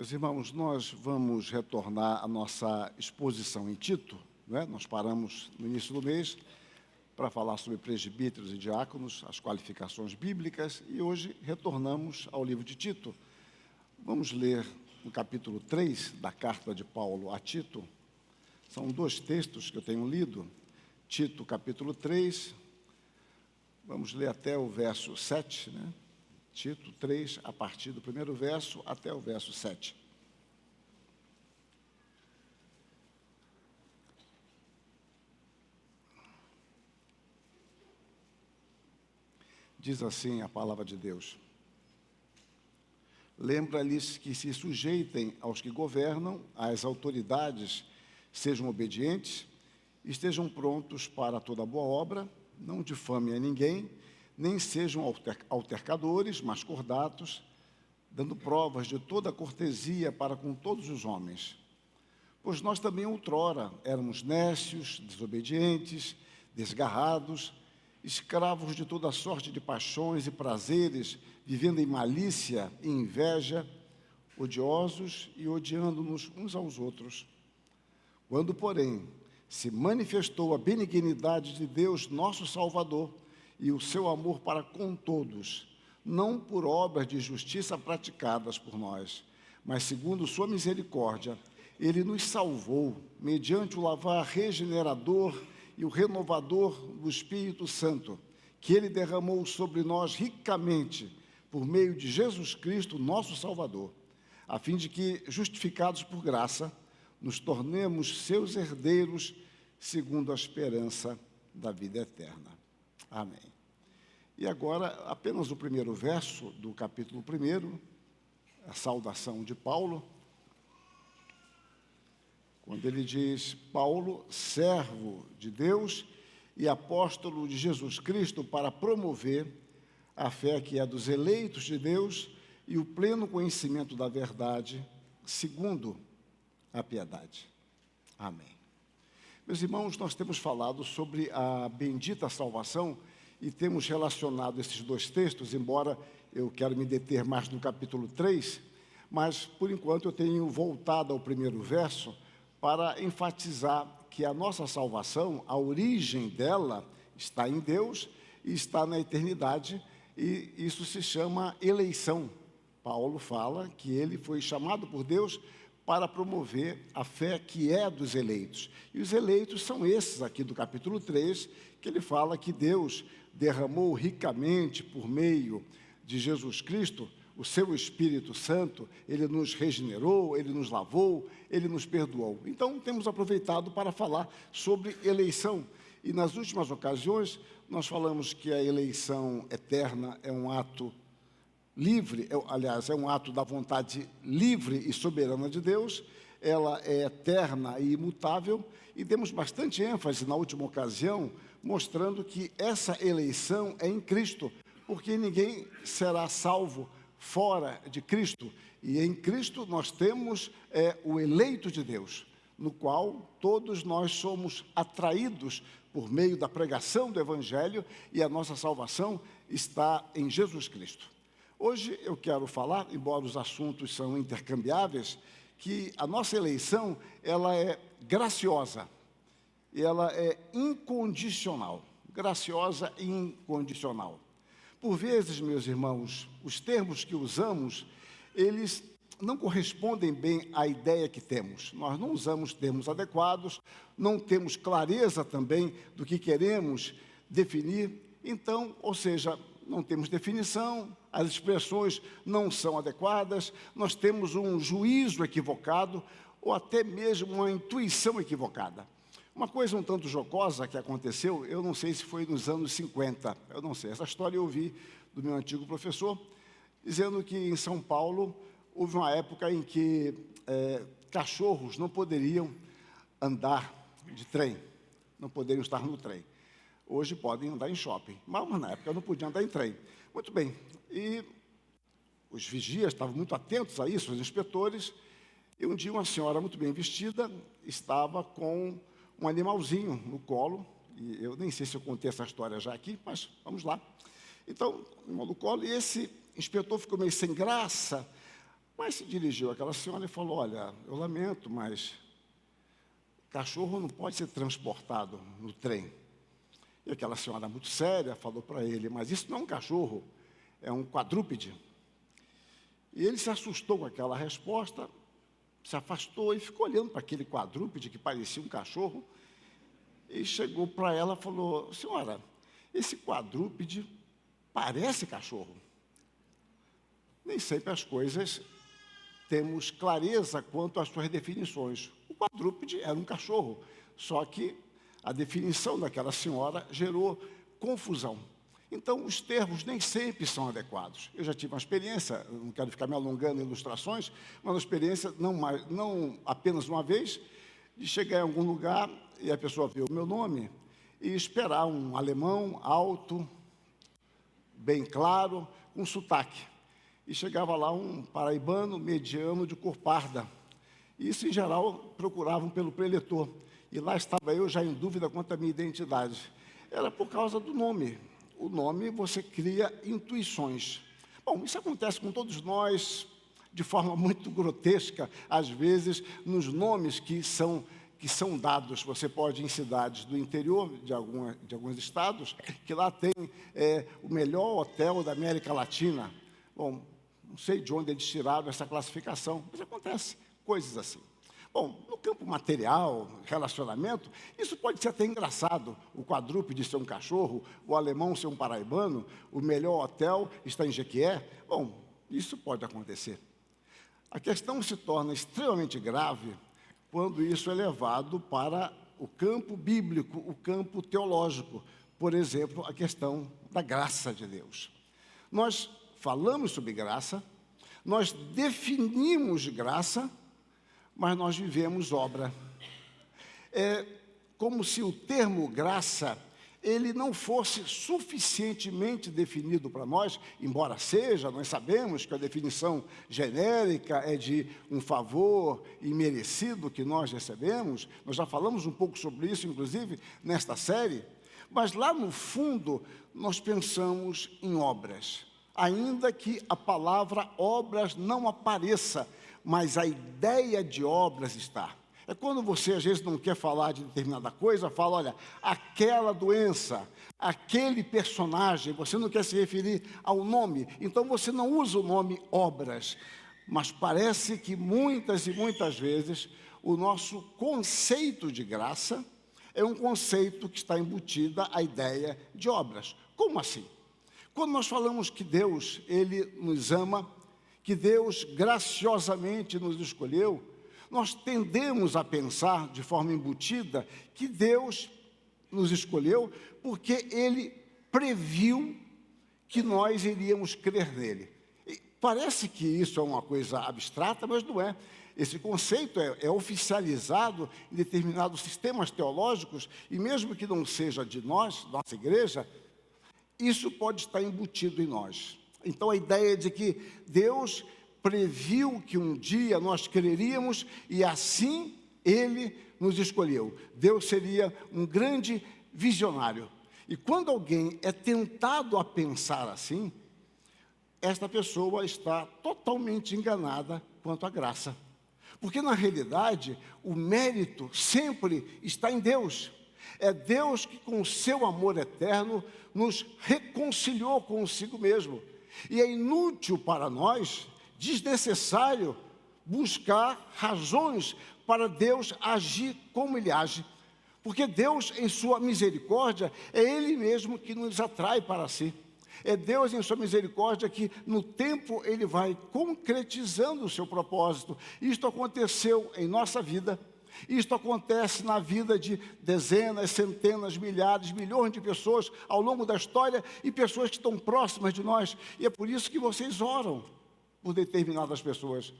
Meus irmãos, nós vamos retornar à nossa exposição em Tito, né? Nós paramos no início do mês para falar sobre presbíteros e diáconos, as qualificações bíblicas, e hoje retornamos ao livro de Tito. Vamos ler no capítulo 3 da carta de Paulo a Tito. São dois textos que eu tenho lido. Tito, capítulo 3, vamos ler até o verso 7, né? Tito 3, a partir do primeiro verso até o verso 7. Diz assim a palavra de Deus: lembra-lhes que se sujeitem aos que governam, às autoridades, sejam obedientes, estejam prontos para toda boa obra, não difamem a ninguém, nem sejam altercadores, mas cordatos, dando provas de toda cortesia para com todos os homens. Pois nós também outrora éramos nécios, desobedientes, desgarrados, escravos de toda sorte de paixões e prazeres, vivendo em malícia e inveja, odiosos e odiando-nos uns aos outros. Quando, porém, se manifestou a benignidade de Deus, nosso Salvador, e o seu amor para com todos, não por obras de justiça praticadas por nós, mas segundo sua misericórdia, ele nos salvou, mediante o lavar regenerador e o renovador do Espírito Santo, que ele derramou sobre nós ricamente, por meio de Jesus Cristo, nosso Salvador, a fim de que, justificados por graça, nos tornemos seus herdeiros, segundo a esperança da vida eterna. Amém. E agora, apenas o primeiro verso do capítulo 1, a saudação de Paulo, quando ele diz: Paulo, servo de Deus e apóstolo de Jesus Cristo, para promover a fé que é dos eleitos de Deus e o pleno conhecimento da verdade, segundo a piedade. Amém. Meus irmãos, nós temos falado sobre a bendita salvação e temos relacionado esses dois textos, embora eu quero me deter mais no capítulo 3, mas, por enquanto, eu tenho voltado ao primeiro verso para enfatizar que a nossa salvação, a origem dela, está em Deus e está na eternidade, e isso se chama eleição. Paulo fala que ele foi chamado por Deus para promover a fé que é dos eleitos. E os eleitos são esses aqui do capítulo 3, que ele fala que Deus derramou ricamente por meio de Jesus Cristo o seu Espírito Santo, ele nos regenerou, ele nos lavou, ele nos perdoou. Então, temos aproveitado para falar sobre eleição. E nas últimas ocasiões, nós falamos que a eleição eterna é um ato livre, aliás, é um ato da vontade livre e soberana de Deus, ela é eterna e imutável, e demos bastante ênfase na última ocasião, mostrando que essa eleição é em Cristo, porque ninguém será salvo fora de Cristo, e em Cristo nós temos o eleito de Deus, no qual todos nós somos atraídos por meio da pregação do Evangelho, e a nossa salvação está em Jesus Cristo. Hoje eu quero falar, embora os assuntos são intercambiáveis, que a nossa eleição, ela é graciosa, e ela é incondicional, graciosa e incondicional. Por vezes, meus irmãos, os termos que usamos, eles não correspondem bem à ideia que temos. Nós não usamos termos adequados, não temos clareza também do que queremos definir. Então, ou seja, não temos definição, as expressões não são adequadas, nós temos um juízo equivocado ou até mesmo uma intuição equivocada. Uma coisa um tanto jocosa que aconteceu, eu não sei se foi nos anos 50, eu não sei. Essa história eu ouvi do meu antigo professor, dizendo que em São Paulo houve uma época em que cachorros não poderiam andar de trem, não poderiam estar no trem. Hoje podem andar em shopping, mas na época não podiam andar em trem. Muito bem, e os vigias estavam muito atentos a isso, os inspetores, e um dia uma senhora muito bem vestida estava com um animalzinho no colo, e eu nem sei se eu contei essa história já aqui, mas vamos lá. Então, animal no colo, e esse inspetor ficou meio sem graça, Mas se dirigiu àquela senhora e falou: olha, eu lamento, mas cachorro não pode ser transportado no trem. E aquela senhora muito séria falou para ele: mas isso não é um cachorro, é um quadrúpede. E ele se assustou com aquela resposta, se afastou e ficou olhando para aquele quadrúpede que parecia um cachorro. E chegou para ela e falou: senhora, esse quadrúpede parece cachorro. Nem sempre as coisas temos clareza quanto às suas definições. O quadrúpede era um cachorro, só que a definição daquela senhora gerou confusão. Então, os termos nem sempre são adequados. Eu já tive uma experiência, não quero ficar me alongando em ilustrações, mas uma experiência, não apenas uma vez, de chegar em algum lugar e a pessoa ver o meu nome e esperar um alemão alto, bem claro, com sotaque. E chegava lá um paraibano mediano de cor parda. Isso, em geral, procuravam pelo preletor. E lá estava eu já em dúvida quanto à minha identidade. Era por causa do nome. O nome, você cria intuições. Bom, isso acontece com todos nós, de forma muito grotesca, às vezes, nos nomes que são dados. Você pode ir em cidades do interior de alguns estados, que lá tem o melhor hotel da América Latina. Bom, não sei de onde eles tiraram essa classificação, mas acontece coisas assim. Bom, no campo material, relacionamento, isso pode ser até engraçado. O quadrúpede ser um cachorro, o alemão ser um paraibano, o melhor hotel está em Jequié. Bom, isso pode acontecer. A questão se torna extremamente grave quando isso é levado para o campo bíblico, o campo teológico. Por exemplo, a questão da graça de Deus. Nós falamos sobre graça, nós definimos graça, mas nós vivemos obra. É como se o termo graça, ele não fosse suficientemente definido para nós, embora seja, nós sabemos que a definição genérica é de um favor imerecido que nós recebemos, nós já falamos um pouco sobre isso, inclusive, nesta série, mas lá no fundo, nós pensamos em obras, ainda que a palavra obras não apareça, mas a ideia de obras está. É quando você, às vezes, não quer falar de determinada coisa, fala, olha, aquela doença, aquele personagem, você não quer se referir ao nome, então você não usa o nome obras, mas parece que muitas e muitas vezes o nosso conceito de graça é um conceito que está embutida a ideia de obras. Como assim? Quando nós falamos que Deus, Ele nos ama, que Deus graciosamente nos escolheu, nós tendemos a pensar de forma embutida que Deus nos escolheu porque Ele previu que nós iríamos crer nele. E parece que isso é uma coisa abstrata, mas não é. Esse conceito é oficializado em determinados sistemas teológicos, e mesmo que não seja de nós, nossa igreja, isso pode estar embutido em nós. Então, a ideia de que Deus previu que um dia nós creríamos e assim Ele nos escolheu. Deus seria um grande visionário. E quando alguém é tentado a pensar assim, esta pessoa está totalmente enganada quanto à graça. Porque, na realidade, o mérito sempre está em Deus. É Deus que, com o seu amor eterno, nos reconciliou consigo mesmo. E é inútil para nós, desnecessário, buscar razões para Deus agir como Ele age. Porque Deus, em sua misericórdia, é Ele mesmo que nos atrai para si. É Deus, em sua misericórdia, que no tempo Ele vai concretizando o seu propósito. Isto aconteceu em nossa vida. Isto acontece na vida de dezenas, centenas, milhares, milhões de pessoas ao longo da história e pessoas que estão próximas de nós. E é por isso que vocês oram por determinadas pessoas.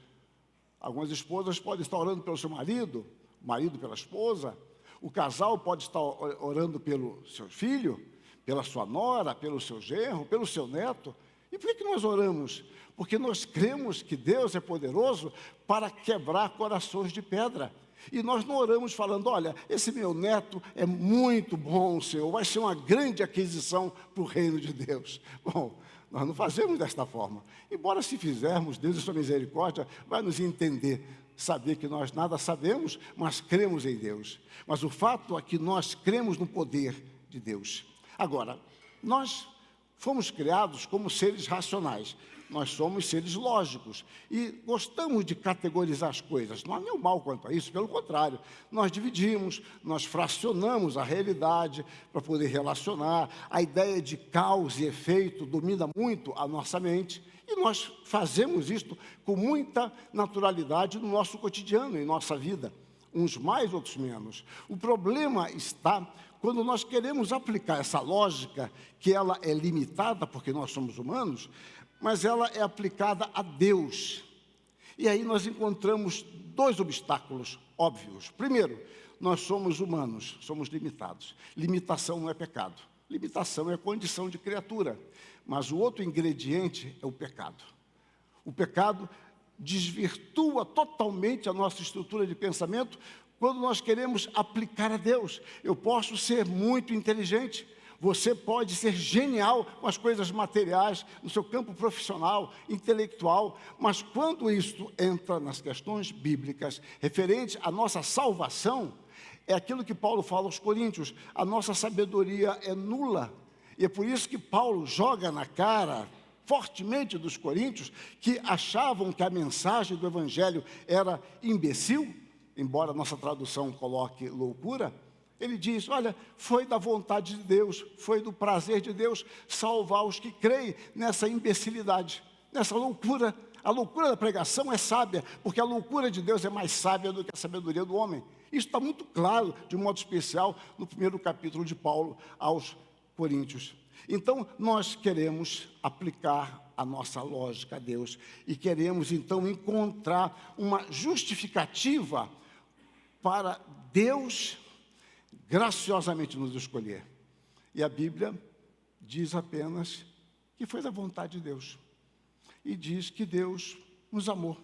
Algumas esposas podem estar orando pelo seu marido, o marido pela esposa. O casal pode estar orando pelo seu filho, pela sua nora, pelo seu genro, pelo seu neto. E por que nós oramos? Porque nós cremos que Deus é poderoso para quebrar corações de pedra. E nós não oramos falando, olha, esse meu neto é muito bom, Senhor, vai ser uma grande aquisição para o reino de Deus. Bom, Nós não fazemos desta forma. Embora se fizermos, Deus, em sua misericórdia, vai nos entender, saber que nós nada sabemos, mas cremos em Deus. Mas o fato é que nós cremos no poder de Deus. Agora, nós fomos criados como seres racionais. Nós somos seres lógicos e gostamos de categorizar as coisas. Não há nenhum mal quanto a isso, pelo contrário. Nós dividimos, nós fracionamos a realidade para poder relacionar. A ideia de causa e efeito domina muito a nossa mente e nós fazemos isto com muita naturalidade no nosso cotidiano, em nossa vida. Uns mais, outros menos. O problema está quando nós queremos aplicar essa lógica, que ela é limitada, porque nós somos humanos, mas ela é aplicada a Deus. E aí nós encontramos dois obstáculos óbvios. Primeiro, nós somos humanos, somos limitados. Limitação não é pecado. Limitação é condição de criatura. Mas o outro ingrediente é o pecado. O pecado desvirtua totalmente a nossa estrutura de pensamento quando nós queremos aplicar a Deus. Eu posso ser muito inteligente, você pode ser genial com as coisas materiais, no seu campo profissional, intelectual, mas quando isso entra nas questões bíblicas, referentes à nossa salvação, é aquilo que Paulo fala aos Coríntios, a nossa sabedoria é nula. E é por isso que Paulo joga na cara fortemente dos coríntios, que achavam que a mensagem do Evangelho era imbecil, embora a nossa tradução coloque loucura. Ele diz, olha, foi da vontade de Deus, foi do prazer de Deus salvar os que creem nessa imbecilidade, nessa loucura. A loucura da pregação é sábia, porque a loucura de Deus é mais sábia do que a sabedoria do homem. Isso está muito claro, de um modo especial, no primeiro capítulo de Paulo aos Coríntios. Então, nós queremos aplicar a nossa lógica a Deus e queremos, então, encontrar uma justificativa para Deus graciosamente nos escolher. E a Bíblia diz apenas que foi da vontade de Deus. E diz que Deus nos amou.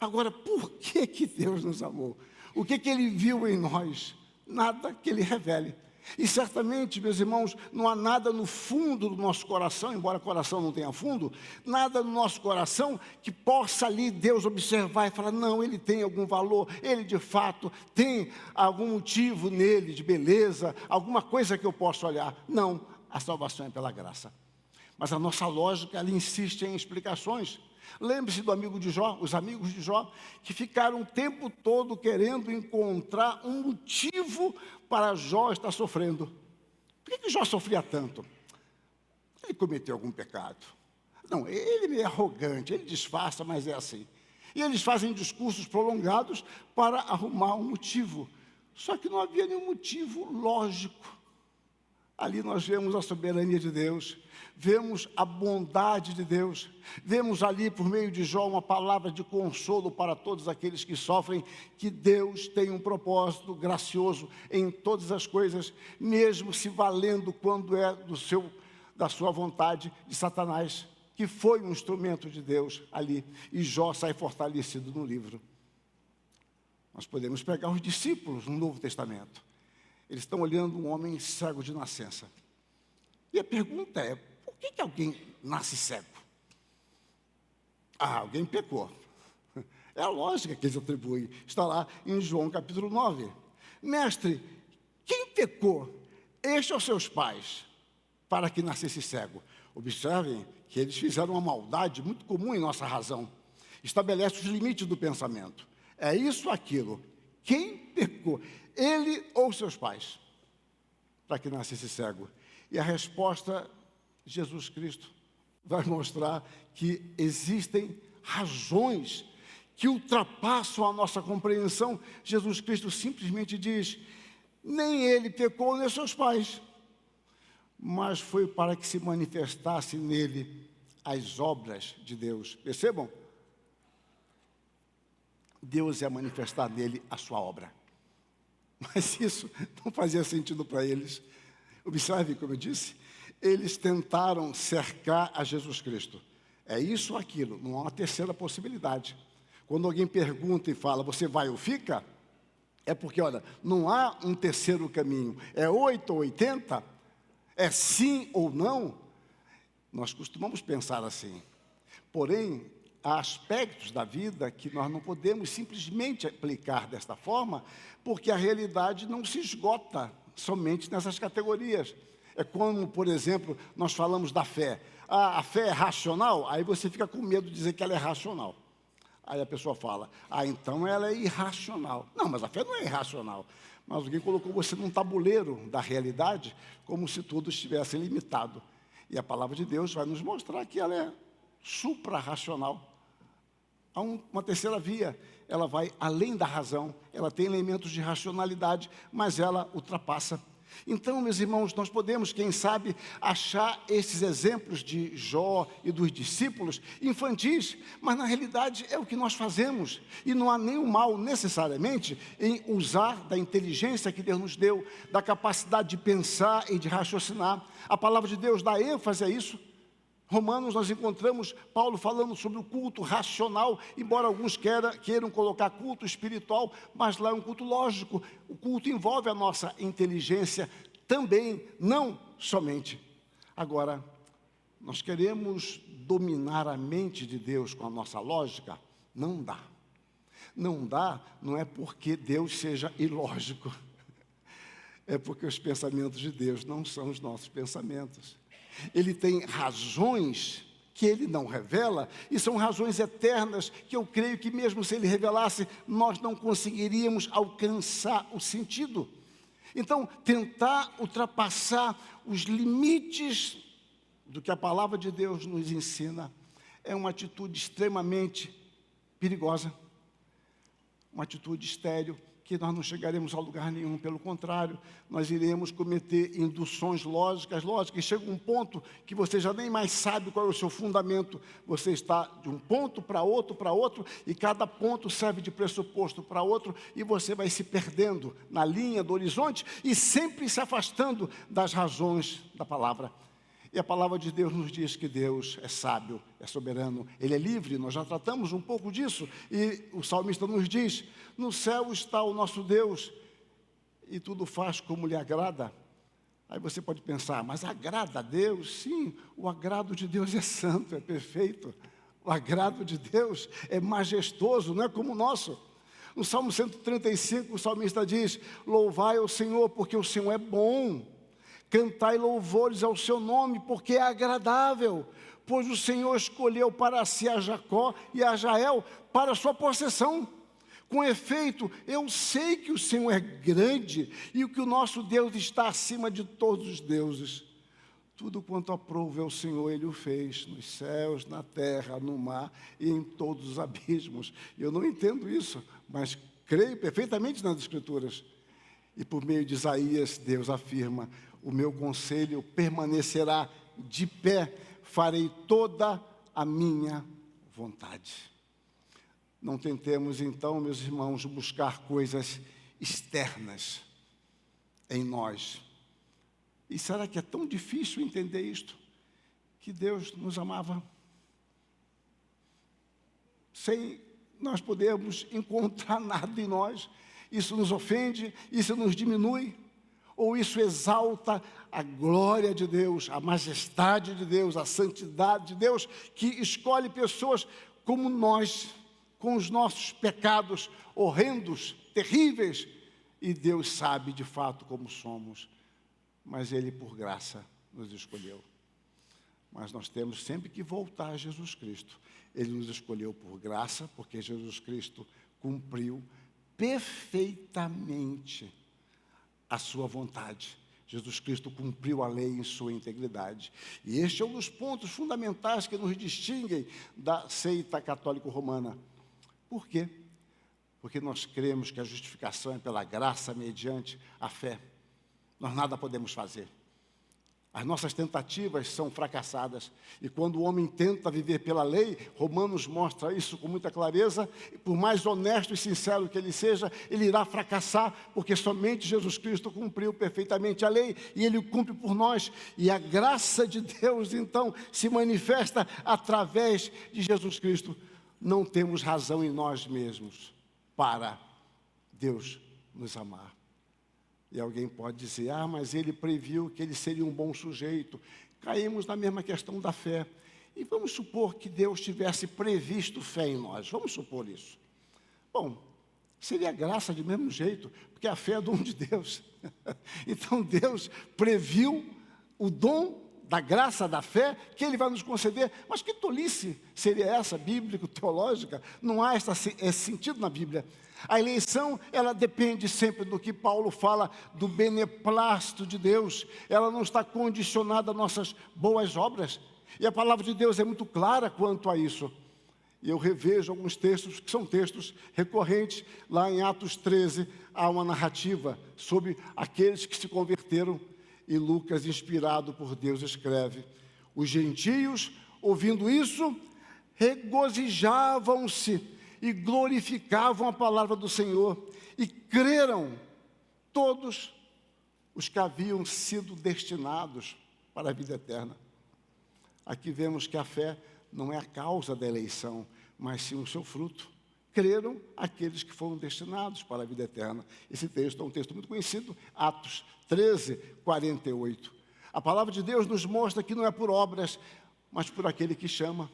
Agora, por que Deus nos amou? O que Ele viu em nós? Nada que Ele revele. E certamente, meus irmãos, não há nada no fundo do nosso coração, embora o coração não tenha fundo, nada no nosso coração que possa ali Deus observar e falar, não, ele tem algum valor, ele de fato tem algum motivo nele de beleza, alguma coisa que eu possa olhar. Não, a salvação é pela graça. Mas a nossa lógica, ela insiste em explicações. Lembre-se do amigo de Jó, os amigos de Jó, que ficaram o tempo todo querendo encontrar um motivo para Jó estar sofrendo. Por que Jó sofria tanto? Ele cometeu algum pecado? Não, ele é arrogante, ele disfarça, mas é assim. E eles fazem discursos prolongados para arrumar um motivo. Só que não havia nenhum motivo lógico. Ali nós vemos a soberania de Deus, vemos a bondade de Deus, vemos ali por meio de Jó uma palavra de consolo para todos aqueles que sofrem, que Deus tem um propósito gracioso em todas as coisas, mesmo se valendo quando é da sua vontade de Satanás, que foi um instrumento de Deus ali, e Jó sai fortalecido no livro. Nós podemos pegar os discípulos no Novo Testamento. Eles estão olhando um homem cego de nascença. E a pergunta é, por que alguém nasce cego? Alguém pecou. É a lógica que eles atribuem. Está lá em João capítulo 9. Mestre, quem pecou? Este ou seus pais, para que nascesse cego? Observem que eles fizeram uma maldade muito comum em nossa razão. Estabelece os limites do pensamento. É isso ou aquilo. Quem pecou? Ele ou seus pais, para que nascesse cego? E a resposta, Jesus Cristo vai mostrar que existem razões que ultrapassam a nossa compreensão. Jesus Cristo simplesmente diz, nem ele pecou, nem seus pais, mas foi para que se manifestasse nele as obras de Deus. Percebam? Deus ia manifestar nele a sua obra. Mas isso não fazia sentido para eles. Observe, como eu disse, eles tentaram cercar a Jesus Cristo. É isso ou aquilo, não há uma terceira possibilidade. Quando alguém pergunta e fala, você vai ou fica? É porque, olha, não há um terceiro caminho. É 8 ou 80? É sim ou não? Nós costumamos pensar assim. Porém, há aspectos da vida que nós não podemos simplesmente aplicar desta forma, porque a realidade não se esgota somente nessas categorias. É como, por exemplo, nós falamos da fé. A fé é racional? Aí você fica com medo de dizer que ela é racional. Aí a pessoa fala, então ela é irracional. Não, mas a fé não é irracional. Mas alguém colocou você num tabuleiro da realidade, como se tudo estivesse limitado. E a palavra de Deus vai nos mostrar que ela é supra-racional. Há uma terceira via, ela vai além da razão, ela tem elementos de racionalidade, mas ela ultrapassa. Então, meus irmãos, nós podemos, quem sabe, achar esses exemplos de Jó e dos discípulos infantis, mas na realidade é o que nós fazemos. E não há nenhum mal necessariamente em usar da inteligência que Deus nos deu, da capacidade de pensar e de raciocinar. A palavra de Deus dá ênfase a isso. Romanos, nós encontramos Paulo falando sobre o culto racional, embora alguns queiram colocar culto espiritual, mas lá é um culto lógico. O culto envolve a nossa inteligência também, não somente. Agora, nós queremos dominar a mente de Deus com a nossa lógica? Não dá. Não dá, não é porque Deus seja ilógico, é porque os pensamentos de Deus não são os nossos pensamentos. Ele tem razões que ele não revela, e são razões eternas que eu creio que mesmo se ele revelasse, nós não conseguiríamos alcançar o sentido. Então, tentar ultrapassar os limites do que a palavra de Deus nos ensina é uma atitude extremamente perigosa, uma atitude estéril, que nós não chegaremos a lugar nenhum, pelo contrário, nós iremos cometer induções lógicas, e chega um ponto que você já nem mais sabe qual é o seu fundamento, você está de um ponto para outro, e cada ponto serve de pressuposto para outro, e você vai se perdendo na linha do horizonte, e sempre se afastando das razões da palavra. E a palavra de Deus nos diz que Deus é sábio, é soberano, Ele é livre, nós já tratamos um pouco disso, e o salmista nos diz, no céu está o nosso Deus, e tudo faz como lhe agrada. Aí você pode pensar, mas agrada a Deus? Sim, o agrado de Deus é santo, é perfeito, o agrado de Deus é majestoso, não é como o nosso. No Salmo 135, o salmista diz, louvai ao Senhor, porque o Senhor é bom. Cantai louvores ao seu nome, porque é agradável, pois o Senhor escolheu para si a Jacó e a Israel para a sua possessão. Com efeito, eu sei que o Senhor é grande e que o nosso Deus está acima de todos os deuses. Tudo quanto aprouve ao Senhor, Ele o fez, nos céus, na terra, no mar e em todos os abismos. Eu não entendo isso, mas creio perfeitamente nas Escrituras. E por meio de Isaías, Deus afirma, o meu conselho permanecerá de pé, farei toda a minha vontade. Não tentemos então, meus irmãos, buscar coisas externas em nós. E será que é tão difícil entender isto? Que Deus nos amava sem nós podermos encontrar nada em nós. Isso nos ofende, isso nos diminui. Ou isso exalta a glória de Deus, a majestade de Deus, a santidade de Deus, que escolhe pessoas como nós, com os nossos pecados horrendos, terríveis, e Deus sabe de fato como somos, mas Ele por graça nos escolheu. Mas nós temos sempre que voltar a Jesus Cristo. Ele nos escolheu por graça, porque Jesus Cristo cumpriu perfeitamente a sua vontade. Jesus Cristo cumpriu a lei em sua integridade. E este é um dos pontos fundamentais que nos distinguem da seita católico-romana. Por quê? Porque nós cremos que a justificação é pela graça mediante a fé. Nós nada podemos fazer. As nossas tentativas são fracassadas. E quando o homem tenta viver pela lei, Romanos mostra isso com muita clareza, e por mais honesto e sincero que ele seja, ele irá fracassar, porque somente Jesus Cristo cumpriu perfeitamente a lei, e Ele cumpre por nós. E a graça de Deus, então, se manifesta através de Jesus Cristo. Não temos razão em nós mesmos para Deus nos amar. E alguém pode dizer, mas ele previu que ele seria um bom sujeito. Caímos na mesma questão da fé. E vamos supor que Deus tivesse previsto fé em nós. Vamos supor isso. Bom, seria graça de mesmo jeito, porque a fé é dom de Deus. Então Deus previu o dom da graça, da fé, que Ele vai nos conceder. Mas que tolice seria essa, bíblico-teológica? Não há esse sentido na Bíblia. A eleição, ela depende sempre do que Paulo fala, do beneplácito de Deus. Ela não está condicionada a nossas boas obras. E a palavra de Deus é muito clara quanto a isso. E eu revejo alguns textos, que são textos recorrentes. Lá em Atos 13, há uma narrativa sobre aqueles que se converteram. E Lucas, inspirado por Deus, escreve: os gentios, ouvindo isso, regozijavam-se e glorificavam a palavra do Senhor, e creram todos os que haviam sido destinados para a vida eterna. Aqui vemos que a fé não é a causa da eleição, mas sim o seu fruto. Creram aqueles que foram destinados para a vida eterna. Esse texto é um texto muito conhecido, Atos 13, 48. A palavra de Deus nos mostra que não é por obras, mas por aquele que chama.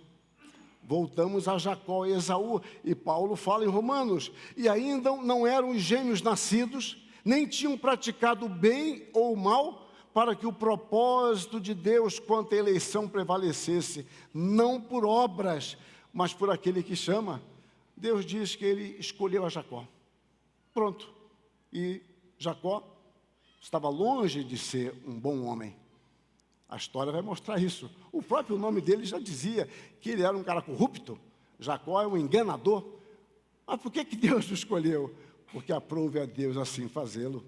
Voltamos a Jacó e Esaú, e Paulo fala em Romanos, e ainda não eram os gêmeos nascidos, nem tinham praticado o bem ou o mal, para que o propósito de Deus quanto à eleição prevalecesse, não por obras, mas por aquele que chama. Deus diz que Ele escolheu a Jacó. Pronto. E Jacó estava longe de ser um bom homem. A história vai mostrar isso. O próprio nome dele já dizia que ele era um cara corrupto. Jacó é um enganador. Mas por que Deus o escolheu? Porque aprove a Deus assim fazê-lo.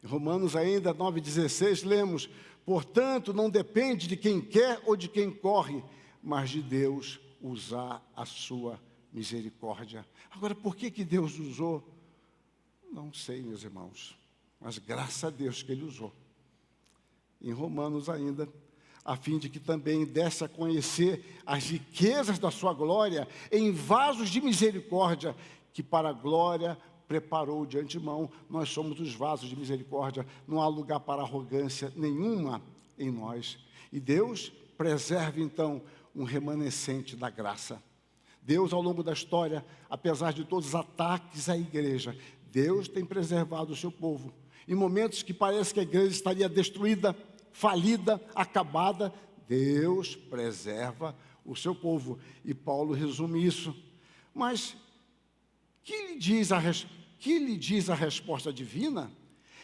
Em Romanos ainda 9,16 lemos: portanto, não depende de quem quer ou de quem corre, mas de Deus usar a sua misericórdia. Agora, por que Deus usou? Não sei, meus irmãos, mas graças a Deus que Ele usou. Em Romanos ainda, a fim de que também desse a conhecer as riquezas da sua glória em vasos de misericórdia, que para a glória preparou de antemão. Nós somos os vasos de misericórdia, não há lugar para arrogância nenhuma em nós. E Deus preserva então um remanescente da graça. Deus, ao longo da história, apesar de todos os ataques à igreja, Deus tem preservado o seu povo. Em momentos que parece que a igreja estaria destruída, falida, acabada, Deus preserva o seu povo. E Paulo resume isso. Mas que lhe diz a resposta divina?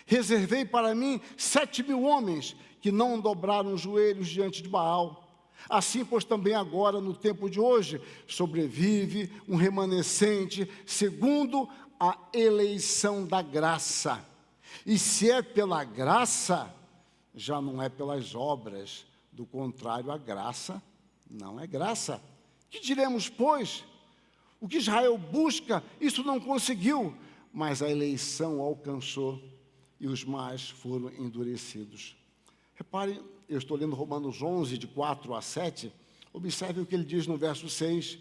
Reservei para mim 7.000 homens que não dobraram os joelhos diante de Baal. Assim, pois, também agora, no tempo de hoje, sobrevive um remanescente segundo a eleição da graça. E se é pela graça, já não é pelas obras. Do contrário, a graça não é graça. Que diremos, pois? O que Israel busca, isso não conseguiu, mas a eleição alcançou e os mais foram endurecidos. Reparem, eu estou lendo Romanos 11, de 4 a 7, observe o que ele diz no verso 6,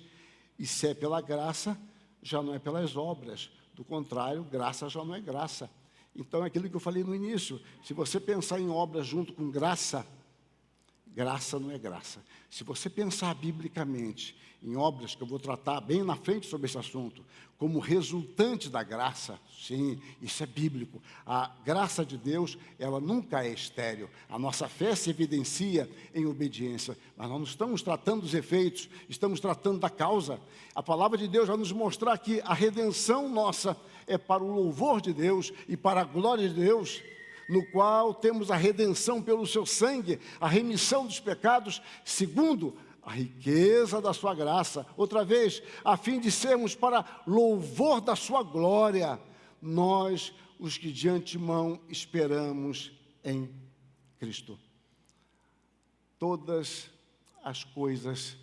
e se é pela graça, já não é pelas obras, do contrário, graça já não é graça. Então é aquilo que eu falei no início, se você pensar em obras junto com graça, graça não é graça. Se você pensar biblicamente em obras, que eu vou tratar bem na frente sobre esse assunto, como resultante da graça, sim, isso é bíblico. A graça de Deus, ela nunca é estéril. A nossa fé se evidencia em obediência, mas nós não estamos tratando dos efeitos, estamos tratando da causa. A palavra de Deus vai nos mostrar que a redenção nossa é para o louvor de Deus e para a glória de Deus, no qual temos a redenção pelo seu sangue, a remissão dos pecados, segundo a riqueza da sua graça, outra vez, a fim de sermos para louvor da sua glória, nós, os que de antemão esperamos em Cristo. Todas as coisas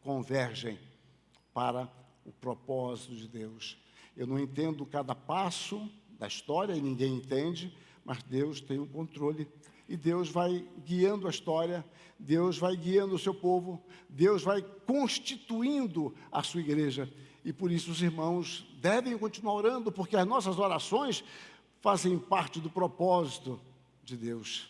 convergem para o propósito de Deus. Eu não entendo cada passo da história, e ninguém entende, mas Deus tem o controle, e Deus vai guiando a história, Deus vai guiando o seu povo, Deus vai constituindo a sua igreja, e por isso os irmãos devem continuar orando, porque as nossas orações fazem parte do propósito de Deus.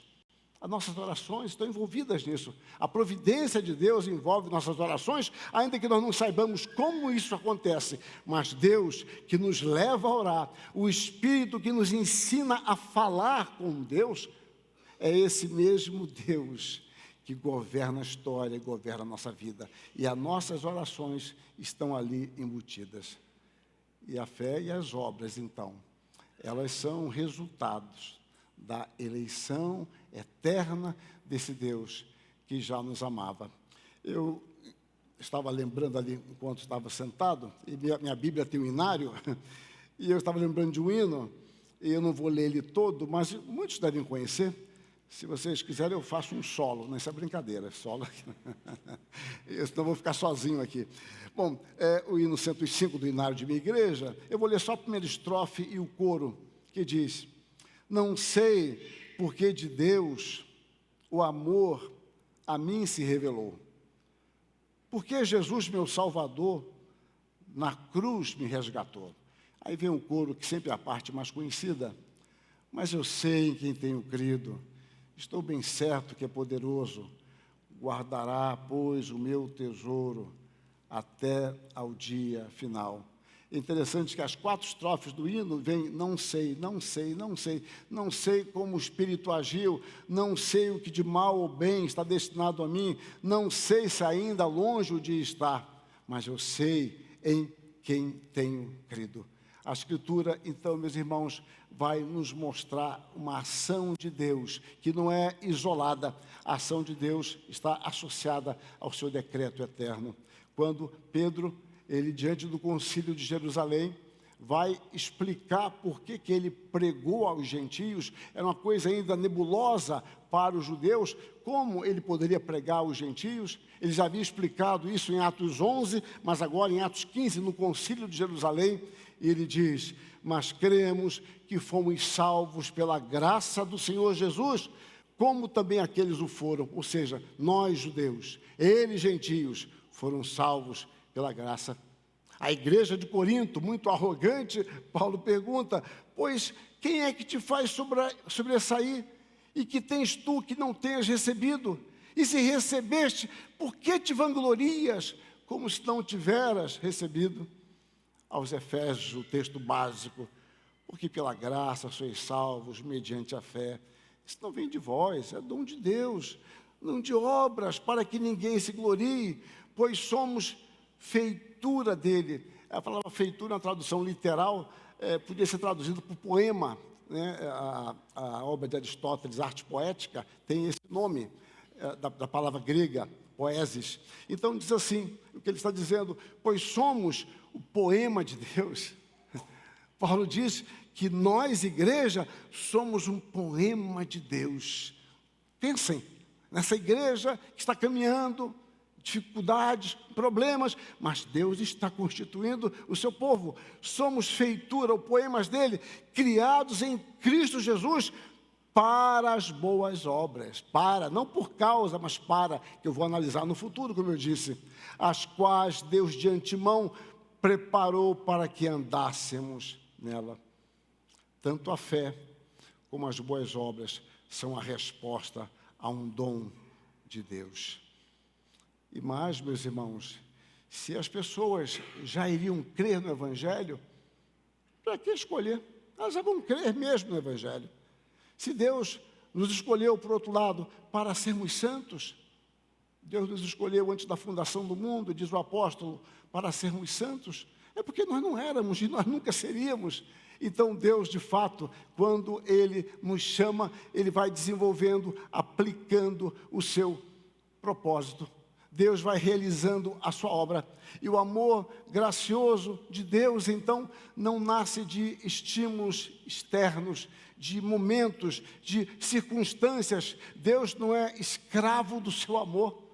As nossas orações estão envolvidas nisso. A providência de Deus envolve nossas orações, ainda que nós não saibamos como isso acontece. Mas Deus que nos leva a orar, o Espírito que nos ensina a falar com Deus, é esse mesmo Deus que governa a história e governa a nossa vida. E as nossas orações estão ali embutidas. E a fé e as obras, então, elas são resultados da eleição eterna desse Deus que já nos amava. Eu estava lembrando ali, enquanto estava sentado, e minha Bíblia tem um hinário, e eu estava lembrando de um hino, e eu não vou ler ele todo, mas muitos devem conhecer. Se vocês quiserem, eu faço um solo, não, isso é brincadeira, solo aqui. Eu senão vou ficar sozinho aqui. Bom, o hino 105 do hinário de minha igreja, eu vou ler só a primeira estrofe e o coro, que diz: não sei por que de Deus o amor a mim se revelou. Porque Jesus, meu Salvador, na cruz me resgatou. Aí vem um coro que sempre é a parte mais conhecida. Mas eu sei em quem tenho crido, estou bem certo que é poderoso, guardará, pois, o meu tesouro até ao dia final. É interessante que as 4 estrofes do hino vêm: não sei, não sei, não sei, não sei como o Espírito agiu, não sei o que de mal ou bem está destinado a mim, não sei se ainda longe o dia está, mas eu sei em quem tenho crido. A Escritura, então, meus irmãos, vai nos mostrar uma ação de Deus que não é isolada. A ação de Deus está associada ao seu decreto eterno. Quando Pedro, ele diante do concílio de Jerusalém, vai explicar por que ele pregou aos gentios, era uma coisa ainda nebulosa para os judeus, como ele poderia pregar aos gentios. Ele já havia explicado isso em Atos 11, mas agora em Atos 15, no concílio de Jerusalém, ele diz: mas cremos que fomos salvos pela graça do Senhor Jesus, como também aqueles o foram, ou seja, nós judeus, eles gentios, foram salvos pela graça. A igreja de Corinto, muito arrogante, Paulo pergunta: pois quem é que te faz sobressair? E que tens tu que não tenhas recebido? E se recebeste, por que te vanglorias, como se não tiveras recebido? Aos Efésios, o texto básico: porque pela graça sois salvos, mediante a fé. Isso não vem de vós, é dom de Deus, não de obras, para que ninguém se glorie, pois somos feitura dele. A palavra feitura, na tradução literal, podia ser traduzida por poema, né? A obra de Aristóteles, Arte Poética, tem esse nome, da palavra grega, poesis. Então diz assim, o que ele está dizendo: pois somos o poema de Deus. Paulo diz que nós, igreja, somos um poema de Deus. Pensem nessa igreja que está caminhando, dificuldades, problemas, mas Deus está constituindo o seu povo. Somos feitura, ou poemas dele, criados em Cristo Jesus para as boas obras. Não por causa, mas para, que eu vou analisar no futuro, como eu disse, as quais Deus de antemão preparou para que andássemos nela. Tanto a fé como as boas obras são a resposta a um dom de Deus. E mais, meus irmãos, se as pessoas já iriam crer no Evangelho, para que escolher? Elas já vão crer mesmo no Evangelho. Se Deus nos escolheu, por outro lado, para sermos santos, Deus nos escolheu antes da fundação do mundo, diz o apóstolo, para sermos santos, é porque nós não éramos e nós nunca seríamos. Então Deus, de fato, quando Ele nos chama, Ele vai desenvolvendo, aplicando o seu propósito. Deus vai realizando a sua obra. E o amor gracioso de Deus, então, não nasce de estímulos externos, de momentos, de circunstâncias. Deus não é escravo do seu amor.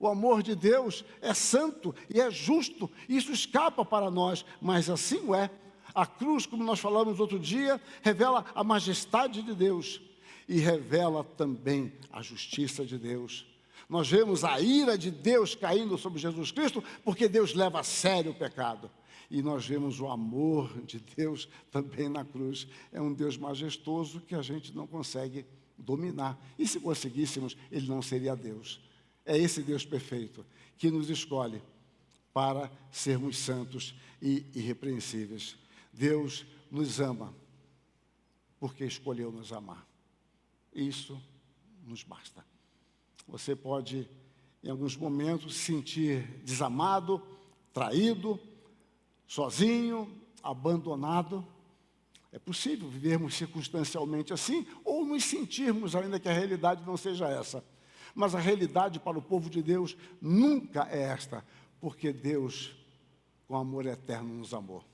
O amor de Deus é santo e é justo. Isso escapa para nós, mas assim o é. A cruz, como nós falamos outro dia, revela a majestade de Deus e revela também a justiça de Deus. Nós vemos a ira de Deus caindo sobre Jesus Cristo, porque Deus leva a sério o pecado. e nós vemos o amor de Deus também na cruz. É um Deus majestoso que a gente não consegue dominar. E se conseguíssemos, Ele não seria Deus. É esse Deus perfeito que nos escolhe para sermos santos e irrepreensíveis. Deus nos ama porque escolheu nos amar. Isso nos basta. Você pode, em alguns momentos, se sentir desamado, traído, sozinho, abandonado. É possível vivermos circunstancialmente assim, ou nos sentirmos, ainda que a realidade não seja essa. Mas a realidade para o povo de Deus nunca é esta, porque Deus, com amor eterno, nos amou.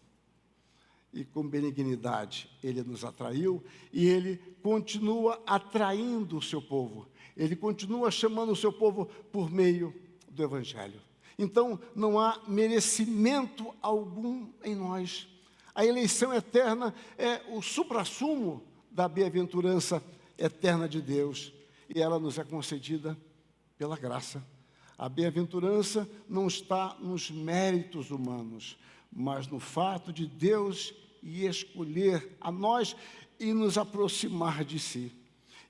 E com benignidade Ele nos atraiu, e Ele continua atraindo o seu povo. Ele continua chamando o seu povo por meio do Evangelho. Então, não há merecimento algum em nós. A eleição eterna é o suprassumo da bem-aventurança eterna de Deus, e ela nos é concedida pela graça. A bem-aventurança não está nos méritos humanos, mas no fato de Deus escolher a nós e nos aproximar de si.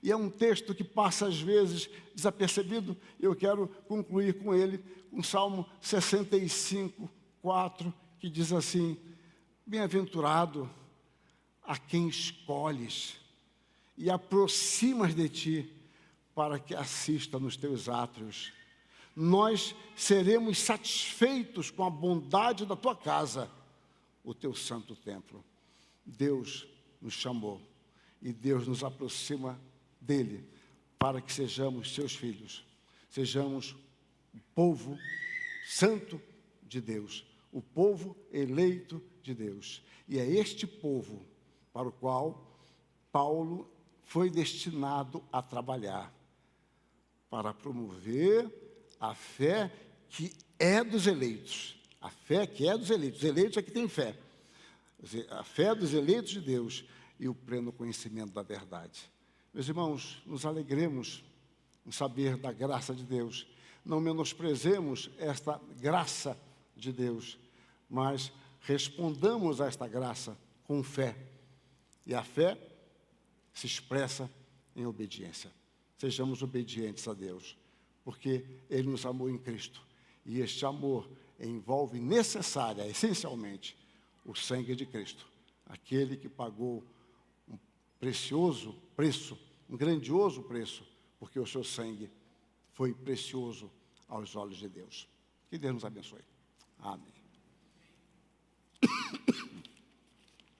E é um texto que passa às vezes desapercebido. Eu quero concluir com ele, com Salmo 65, 4, que diz assim: bem-aventurado a quem escolhes e aproximas de ti para que assista nos teus átrios. Nós seremos satisfeitos com a bondade da tua casa, o teu santo templo. Deus nos chamou e Deus nos aproxima dele para que sejamos seus filhos, sejamos o povo santo de Deus, o povo eleito de Deus. E é este povo para o qual Paulo foi destinado a trabalhar, para promover a fé que é dos eleitos. A fé que é dos eleitos. Os eleitos é que têm fé. A fé dos eleitos de Deus e o pleno conhecimento da verdade. Meus irmãos, nos alegremos em saber da graça de Deus. Não menosprezemos esta graça de Deus, mas respondamos a esta graça com fé. E a fé se expressa em obediência. Sejamos obedientes a Deus, porque Ele nos amou em Cristo. E este amor envolve essencialmente, o sangue de Cristo. Aquele que pagou um precioso preço, um grandioso preço, porque o seu sangue foi precioso aos olhos de Deus. Que Deus nos abençoe. Amém.